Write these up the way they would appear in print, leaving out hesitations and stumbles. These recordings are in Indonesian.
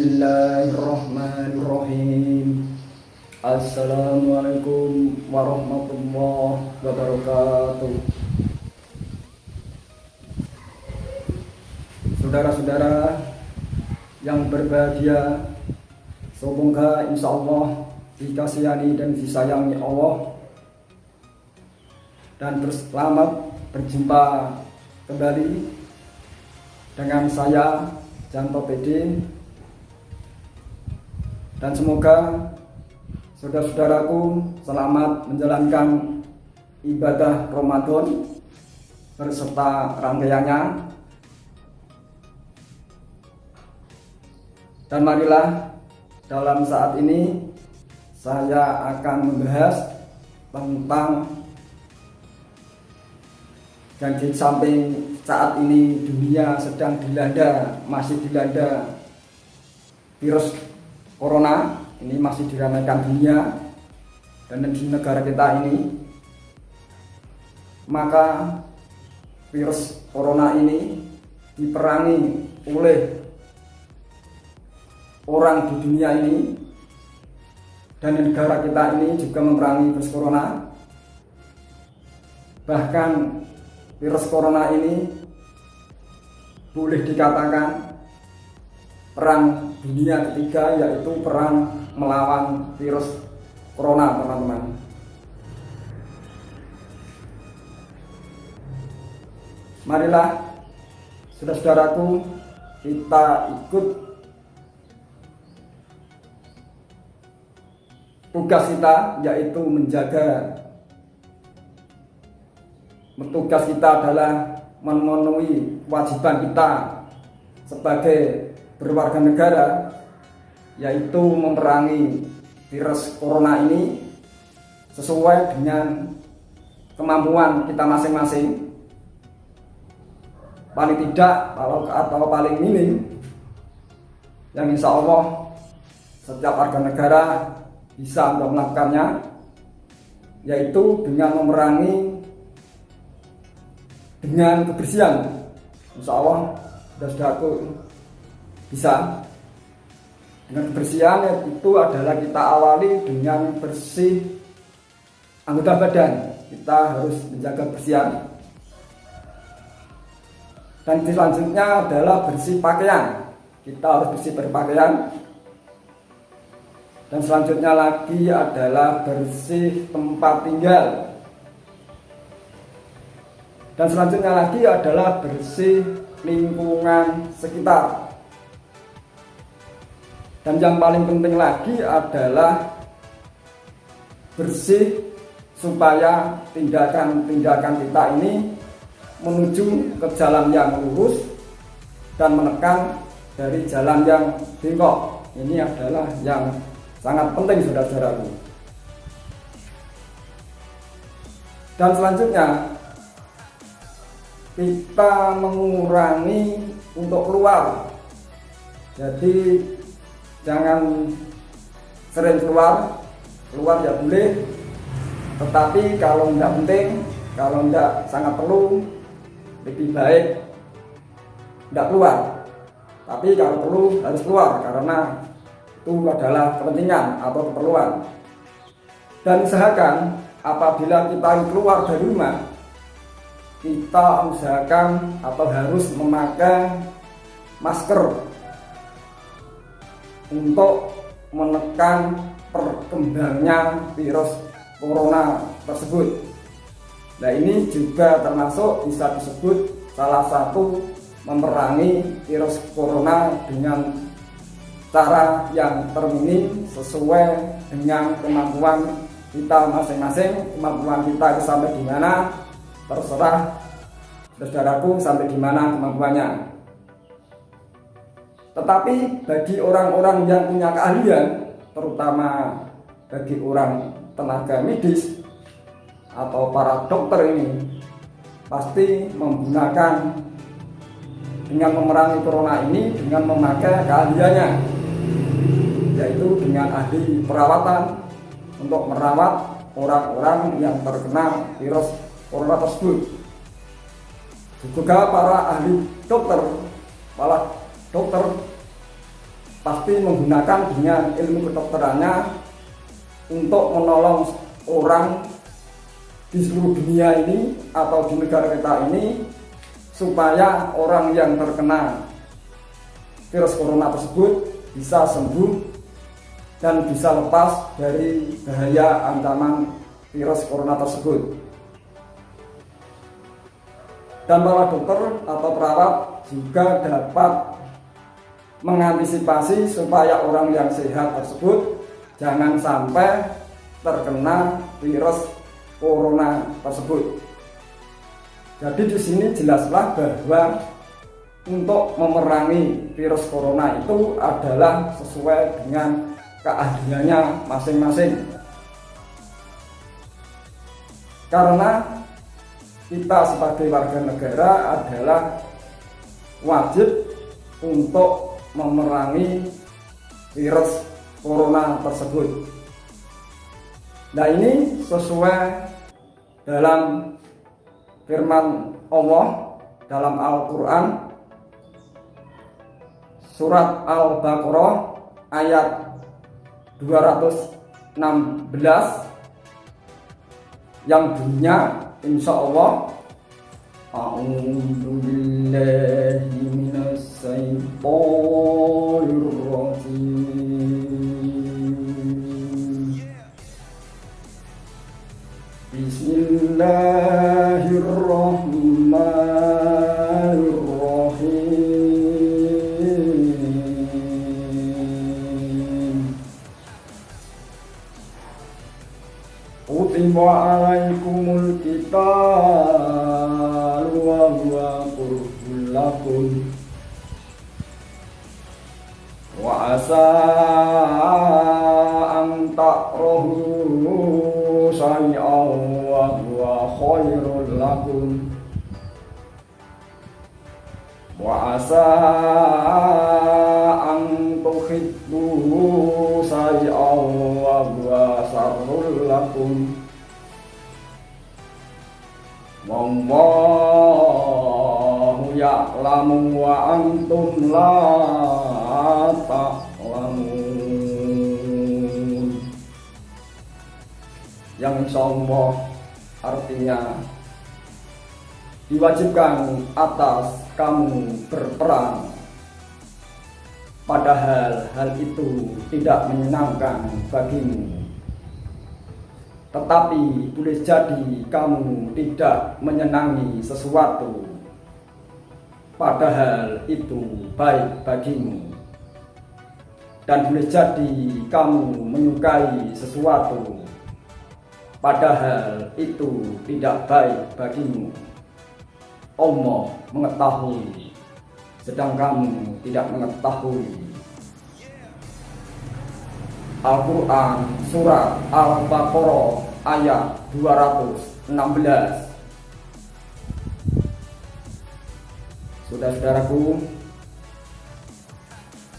Bismillahirrahmanirrahim. Assalamualaikum warahmatullahi wabarakatuh. Saudara-saudara yang berbahagia, semoga insya Allah dikasihani dan disayangi Allah dan selamat berjumpa kembali dengan saya Janto PD, dan semoga saudara-saudaraku selamat menjalankan ibadah Ramadan berserta rangkaiannya. Dan marilah dalam saat ini saya akan membahas tentang, dan di samping saat ini dunia sedang masih dilanda virus corona, ini masih diramaikan dunia dan di negara kita ini, maka virus corona ini diperangi oleh orang di dunia ini, dan negara kita ini juga memerangi virus corona. Bahkan virus corona ini boleh dikatakan perang dunia ketiga, yaitu perang melawan virus corona, teman-teman. Marilah saudara-saudaraku, kita ikut tugas kita, yaitu menjaga. Tugas kita adalah memenuhi kewajiban kita sebagai berwarga negara, yaitu memerangi virus corona ini sesuai dengan kemampuan kita masing-masing. Paling tidak atau paling minim yang insya Allah setiap warga negara bisa untuk melakukannya, yaitu dengan memerangi dengan kebersihan. Insya Allah saudara-saudaraku bisa. Dengan kebersihan itu adalah kita awali dengan bersih anggota badan. Kita harus menjaga kebersihan. Dan selanjutnya adalah bersih pakaian. Kita harus bersih berpakaian. Dan selanjutnya lagi adalah bersih tempat tinggal. Dan selanjutnya lagi adalah bersih lingkungan sekitar. Dan yang paling penting lagi adalah bersih supaya tindakan-tindakan kita ini menuju ke jalan yang lurus dan menekan dari jalan yang bengkok. Ini adalah yang sangat penting, saudara-saudaraku. Dan selanjutnya kita mengurangi untuk keluar. Jadi jangan sering keluar ya boleh, tetapi kalau tidak penting, kalau tidak sangat perlu, lebih baik tidak keluar. Tapi kalau perlu harus keluar, karena itu adalah kepentingan atau keperluan. Dan usahakan apabila kita keluar dari rumah, kita usahakan atau harus memakai masker untuk menekan perkembangannya virus corona tersebut. Nah, ini juga termasuk bisa disebut salah satu memerangi virus corona dengan cara yang terminim sesuai dengan kemampuan kita masing-masing. Kemampuan kita sampai di mana terserah saudaraku, sampai di mana kemampuannya. Tetapi bagi orang-orang yang punya keahlian, terutama bagi orang tenaga medis atau para dokter, ini pasti menggunakan dengan memerangi corona ini dengan memakai keahliannya, yaitu dengan ahli perawatan untuk merawat orang-orang yang terkena virus corona tersebut. Juga para ahli dokter, para dokter pasti menggunakan dengan ilmu kedokterannya untuk menolong orang di seluruh dunia ini atau di negara kita ini, supaya orang yang terkena virus corona tersebut bisa sembuh dan bisa lepas dari bahaya ancaman virus corona tersebut. Dan para dokter atau perawat juga dapat mengantisipasi supaya orang yang sehat tersebut jangan sampai terkena virus corona tersebut. Jadi di sini jelaslah bahwa untuk memerangi virus corona itu adalah sesuai dengan keahliannya masing-masing. Karena kita sebagai warga negara adalah wajib untuk memerangi virus corona tersebut. Nah, ini sesuai dalam firman Allah dalam Al-Quran surat Al-Baqarah ayat 216 yang bunyinya insyaallah, a'udzu billahi minas syaitonir rajim. Bismillahirrahmanirrahim. Kutiba alaikumul qitalu wa huwa kurhun lakum wa asa an takrahu syai'an wa huwa khairul lakum wa asa an tuhibbu syai'an wa huwa syarrul lakum wallahu ya'lamu wa antum la ta'lamun. Yang insyaallah artinya diwajibkan atas kamu berperang, padahal hal itu tidak menyenangkan bagimu. Tetapi boleh jadi kamu tidak menyenangi sesuatu, padahal itu baik bagimu. Dan boleh jadi kamu menyukai sesuatu, padahal itu tidak baik bagimu. Allah mengetahui, sedang kamu tidak mengetahui. Al-Quran surat Al-Baqarah ayat 216. Saudara-saudaraku,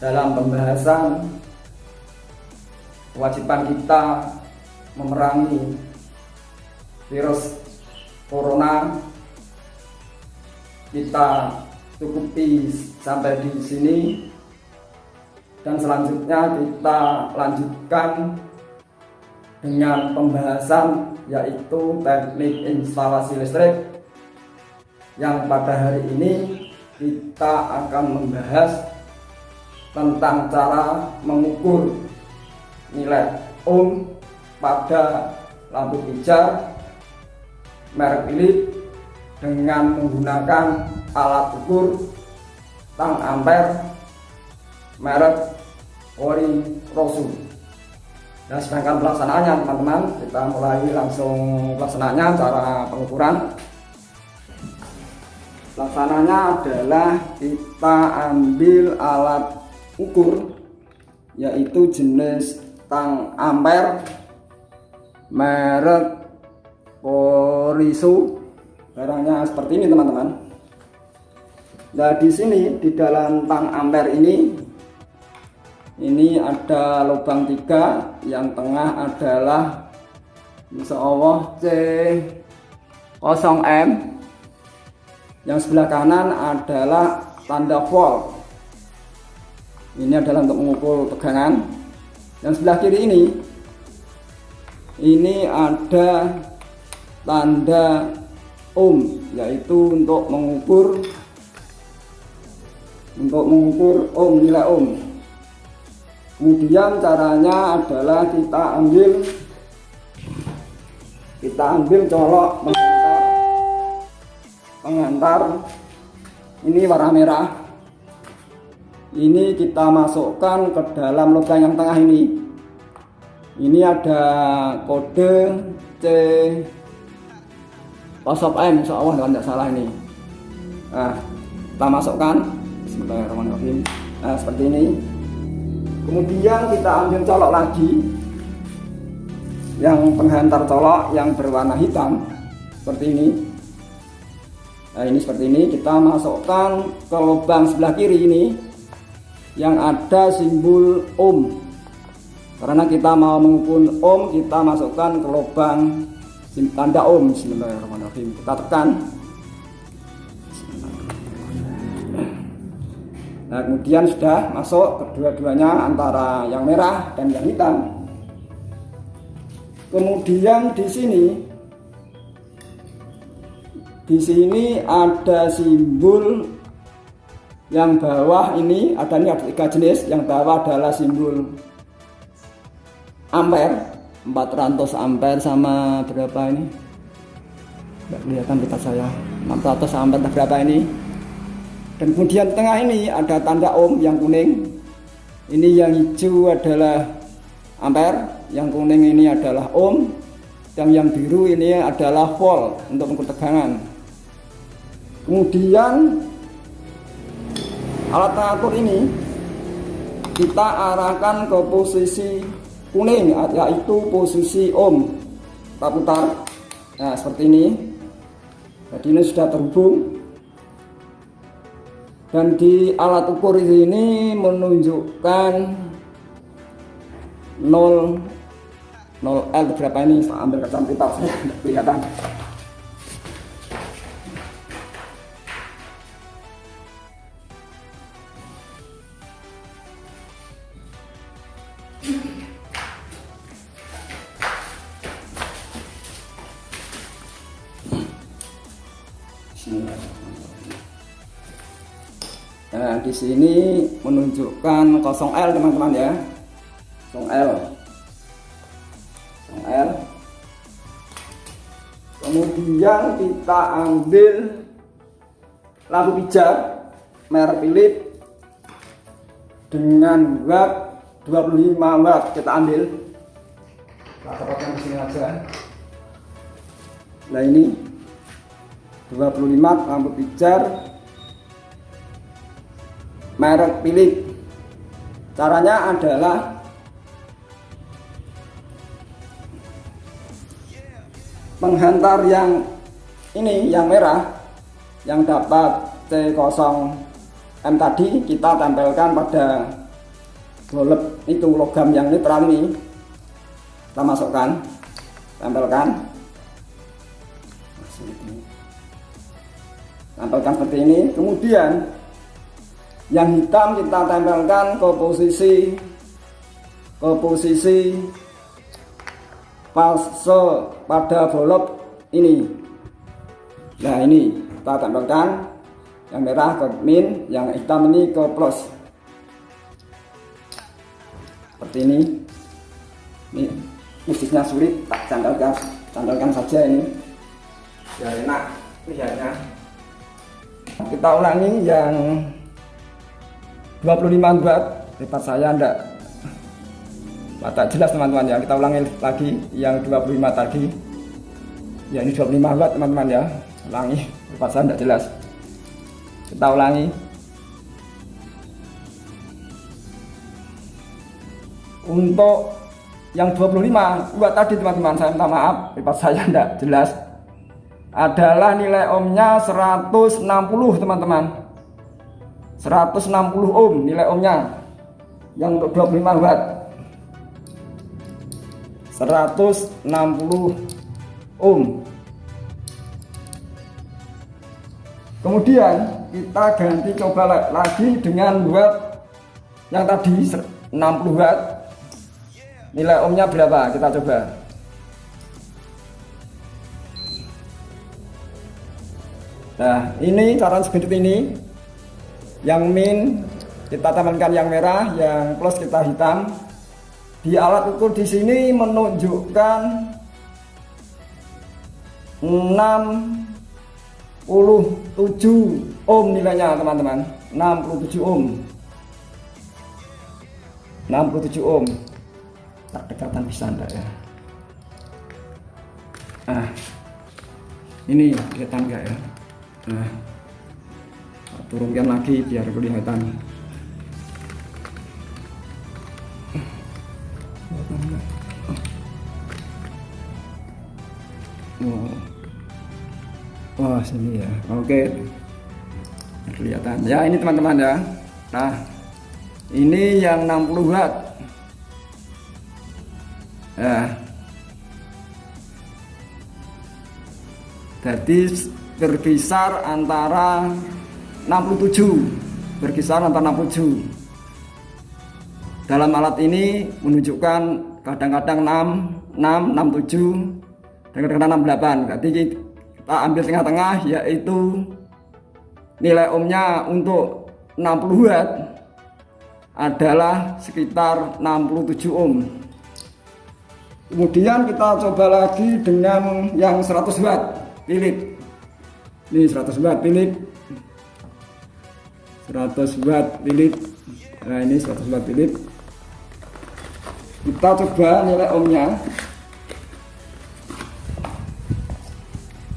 dalam pembahasan kewajiban kita memerangi virus corona, kita cukupi sampai di sini. Dan selanjutnya kita lanjutkan dengan pembahasan yaitu teknik instalasi listrik, yang pada hari ini kita akan membahas tentang cara mengukur nilai ohm pada lampu pijar merek Philips dengan menggunakan alat ukur tang ampere merek Ori Rosu. Dan sedangkan pelaksanaannya teman-teman, kita mulai langsung pelaksanaannya. Cara pengukuran pelaksananya adalah kita ambil alat ukur yaitu jenis tang ampere merek Orisu. Barangnya seperti ini teman-teman. Nah, di sini di dalam tang ampere ini ada lubang 3, yang tengah adalah insyaallah C0M, yang sebelah kanan adalah tanda volt. Ini adalah untuk mengukur tegangan. Yang sebelah kiri ini ada tanda ohm, yaitu untuk mengukur ohm, nilai ohm. Kemudian caranya adalah kita ambil colok penghantar ini warna merah. Ini kita masukkan ke dalam lubang yang tengah ini. Ini ada kode C +M, insya Allah kalau tidak salah ini. Nah, kita masukkan. Bismillahirrahmanirrahim. Nah, seperti ini. Kemudian kita ambil colok lagi, yang penghantar colok yang berwarna hitam seperti ini. Nah, ini seperti ini. Kita masukkan ke lubang sebelah kiri ini yang ada simbol ohm. Karena kita mau mengukur ohm, kita masukkan ke lubang tanda ohm. Bismillahirrahmanirrahim. Kita tekan. Nah, kemudian sudah masuk kedua-duanya, antara yang merah dan yang hitam. Kemudian di sini ada simbol yang bawah ini ada 3 jenis. Yang bawah adalah simbol ampere, 400 ampere sama berapa ini? Tidak kelihatan pita saya. 600 ampere berapa ini? Dan kemudian di tengah ini ada tanda ohm yang kuning. Ini yang hijau adalah ampere, yang kuning ini adalah ohm, dan yang biru ini adalah volt untuk mengukur tegangan. Kemudian alat pengukur ini kita arahkan ke posisi kuning, yaitu posisi ohm. Kita putar. Nah, seperti ini. Jadi ini sudah terhubung. Dan di alat ukur ini menunjukkan 0 L berapa ini? Saya ambil kacamata saya tidak kelihatan. Nah, di sini menunjukkan 0L teman-teman ya. 0L. Kemudian kita ambil lampu pijar merek Philips dengan watt 25 watt. Kita ambil. Kita tempatkan di sini aja. Nah, ini 25 lampu pijar merek Philips. Caranya adalah penghantar yang ini, yang merah, yang dapat C0M tadi, kita tempelkan pada golep itu, logam yang netral ini. Kita masukkan, tempelkan seperti ini. Kemudian yang hitam kita tempelkan ke posisi fase pada golep ini. Nah, ini kita tempelkan, yang merah ke min, yang hitam ini ke plus. Seperti ini. Ini musiknya sulit, tak candalkan saja ini. Ya, enak lihatnya. Kita ulangi yang 25 watt. Lipat saya tak jelas teman-teman ya. Kita ulangi lagi yang 25 tadi. Ya, ini 25 watt teman-teman ya. Ulangi, lipat saya tidak jelas. Kita ulangi. Untuk yang 25 watt tadi teman-teman, saya minta maaf, lipat saya tidak jelas. Adalah nilai ohmnya 160 teman-teman. 160 ohm nilai ohmnya. Yang untuk 25 watt 160 ohm. Kemudian kita ganti coba lagi dengan watt yang tadi 60 watt, nilai ohmnya berapa? Kita coba. Nah, ini cara seperti ini. Yang min kita tambahkan yang merah, yang plus kita hitam. Di alat ukur di sini menunjukkan 67 ohm nilainya, teman-teman. 67 ohm. 67 ohm. Tak dekatan bisa enggak ya? Nah, ini kelihatan enggak ya? Nah, turunkan lagi biar kelihatan. Wah, sini ya. Oke, kelihatan ya. Ini teman-teman ya. Nah, ini yang 60 watt. Nah, jadi berkisar antara 67, berkisar antara 67. Dalam alat ini menunjukkan kadang-kadang 6, 67, dan kadang-kadang 68. Jadi kita ambil tengah-tengah, yaitu nilai ohmnya untuk 60 watt adalah sekitar 67 ohm. Kemudian kita coba lagi dengan yang 100 watt Philips. Ini 100 watt Philips. 100 watt Philips. Nah, ini 100 watt Philips. Kita coba nilai ohmnya.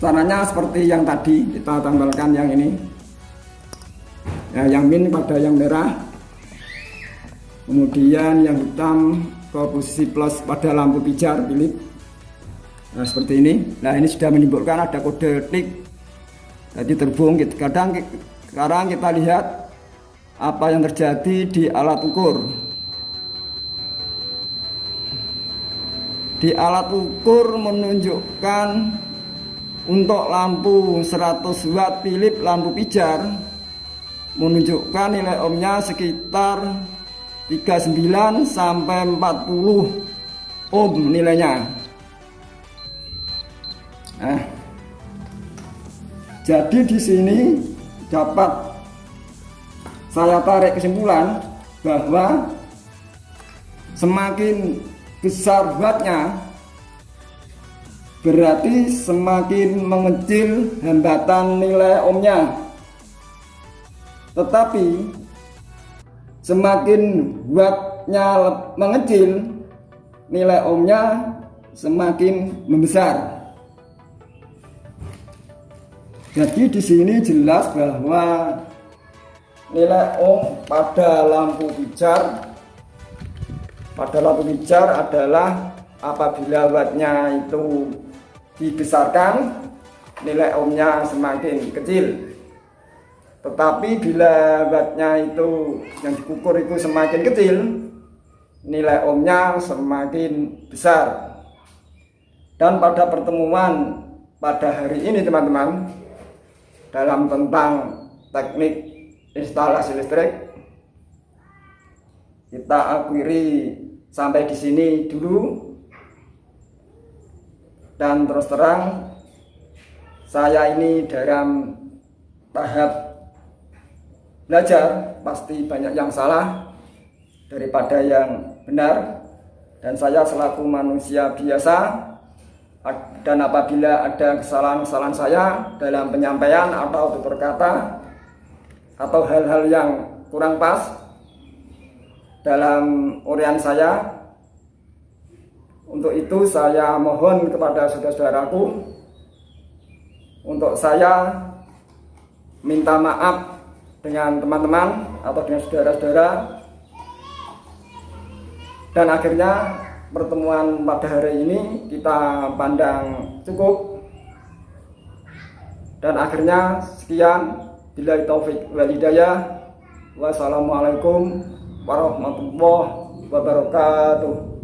Caranya seperti yang tadi, kita tambahkan yang ini. Ya, yang min pada yang merah. Kemudian yang hitam ke posisi plus pada lampu pijar Philips. Nah, seperti ini. Nah, ini sudah menimbulkan ada kode tik. Jadi terhubung. Sekarang kita lihat apa yang terjadi di alat ukur. Di alat ukur menunjukkan untuk lampu 100 watt Philips lampu pijar menunjukkan nilai ohmnya sekitar 39 sampai 40 ohm nilainya. Nah, jadi di sini dapat saya tarik kesimpulan bahwa semakin besar wattnya berarti semakin mengecil hambatan nilai ohmnya. Tetapi semakin wattnya mengecil, nilai ohmnya semakin membesar. Jadi di sini jelas bahwa nilai ohm pada lampu pijar adalah apabila wattnya itu dibesarkan, nilai ohmnya semakin kecil. Tetapi bila wattnya itu yang diukur itu semakin kecil, nilai ohmnya semakin besar. Dan pada pertemuan pada hari ini teman-teman, dalam tentang teknik instalasi listrik, kita akhiri sampai di sini dulu. Dan terus terang, saya ini dalam tahap belajar, pasti banyak yang salah daripada yang benar. Dan saya selaku manusia biasa, dan apabila ada kesalahan-kesalahan saya dalam penyampaian atau tutur kata atau hal-hal yang kurang pas dalam uraian saya, untuk itu saya mohon kepada saudara-saudaraku, untuk saya minta maaf dengan teman-teman atau dengan saudara-saudara. Dan akhirnya pertemuan pada hari ini kita pandang cukup. Dan akhirnya sekian, billahi taufik wal hidayah. Wassalamualaikum warahmatullahi wabarakatuh.